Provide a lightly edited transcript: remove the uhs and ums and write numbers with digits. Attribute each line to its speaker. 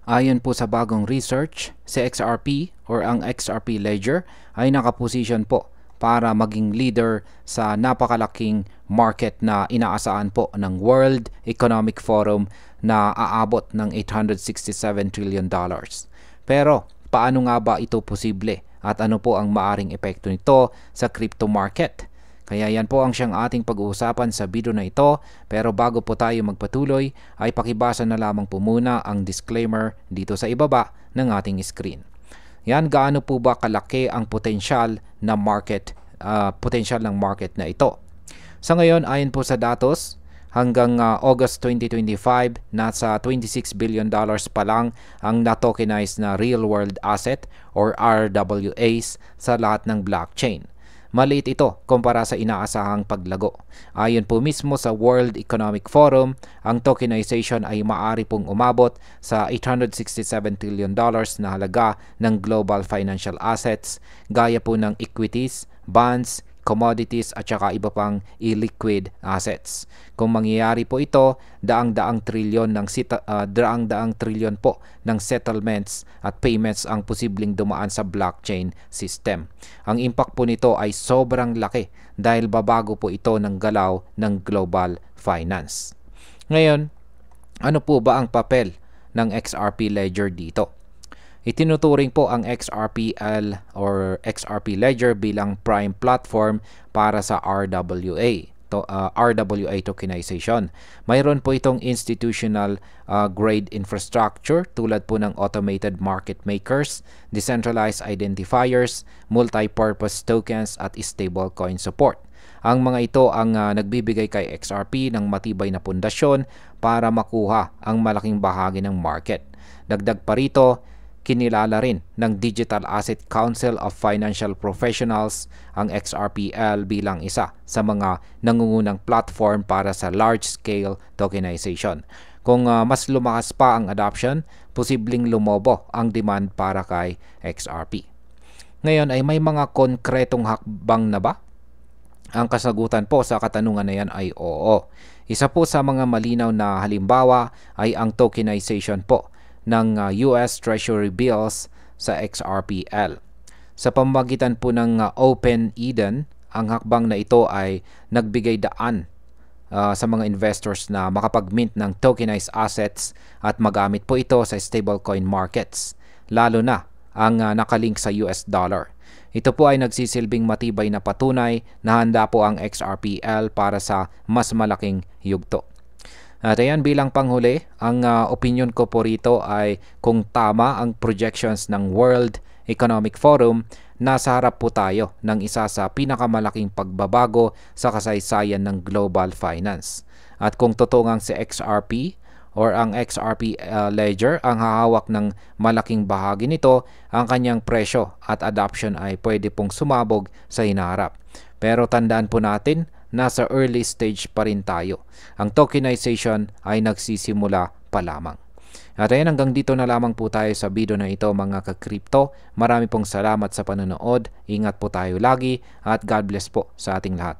Speaker 1: Ayon po sa bagong research, si XRP or ang XRP Ledger ay nakaposisyon po para maging leader sa napakalaking market na inaasahan po ng World Economic Forum na aabot ng $867 trillion. Pero paano nga ba ito posible at ano po ang maaring epekto nito sa crypto market? Kaya yan po ang siyang ating pag-uusapan sa video na ito. Pero bago po tayo magpatuloy, ay pakibasa na lamang po muna ang disclaimer dito sa ibaba ng ating screen. Yan, gaano po ba kalaki ang potensyal ng market na ito? Sa ngayon, ayon po sa datos, hanggang August 2025, nasa $26 billion pa lang ang na-tokenized na real-world asset or RWAs sa lahat ng blockchain. Maliit ito kumpara sa inaasahang paglago. Ayon po mismo sa World Economic Forum, ang tokenization ay maaari pong umabot sa $867 trillion na halaga ng global financial assets, gaya po ng equities, bonds, commodities at saka iba pang illiquid assets. Kung mangyayari po ito, daang-daang trilyon po ng settlements at payments ang posibleng dumaan sa blockchain system. Ang impact po nito ay sobrang laki dahil babago po ito ng galaw ng global finance. Ngayon, ano po ba ang papel ng XRP Ledger dito? Itinuturing po ang XRPL or XRP Ledger bilang prime platform para sa RWA tokenization. Mayroon po itong institutional grade infrastructure tulad po ng automated market makers, decentralized identifiers, multi-purpose tokens at stablecoin support. Ang mga ito ang nagbibigay kay XRP ng matibay na pundasyon para makuha ang malaking bahagi ng market. Dagdag pa rito, kinilala rin ng Digital Asset Council of Financial Professionals ang XRPL bilang isa sa mga nangungunang platform para sa large-scale tokenization. Kung mas lumakas pa ang adoption, posibleng lumobo ang demand para kay XRP. Ngayon ay may mga konkretong hakbang na ba? Ang kasagutan po sa katanungan na yan ay oo. Isa po sa mga malinaw na halimbawa ay ang tokenization po ng US Treasury bills sa XRPL. Sa pamamagitan po ng Open Eden, ang hakbang na ito ay nagbigay daan sa mga investors na makapag-mint ng tokenized assets at magamit po ito sa stablecoin markets, lalo na ang nakalink sa US dollar. Ito po ay nagsisilbing matibay na patunay na handa po ang XRPL para sa mas malaking yugto. At ayan, bilang panghuli, ang opinion ko po rito ay kung tama ang projections ng World Economic Forum, nasa harap po tayo ng isa sa pinakamalaking pagbabago sa kasaysayan ng global finance. At kung totoo ngang si XRP or ang XRP Ledger ang hahawak ng malaking bahagi nito, ang kanyang presyo at adoption ay pwede pong sumabog sa hinaharap. Pero tandaan po natin, nasa early stage pa rin tayo. Ang tokenization ay nagsisimula pa lamang. At ayan, hanggang dito na lamang po tayo sa video na ito mga ka-crypto. Marami pong salamat sa panonood. Ingat po tayo lagi at God bless po sa ating lahat.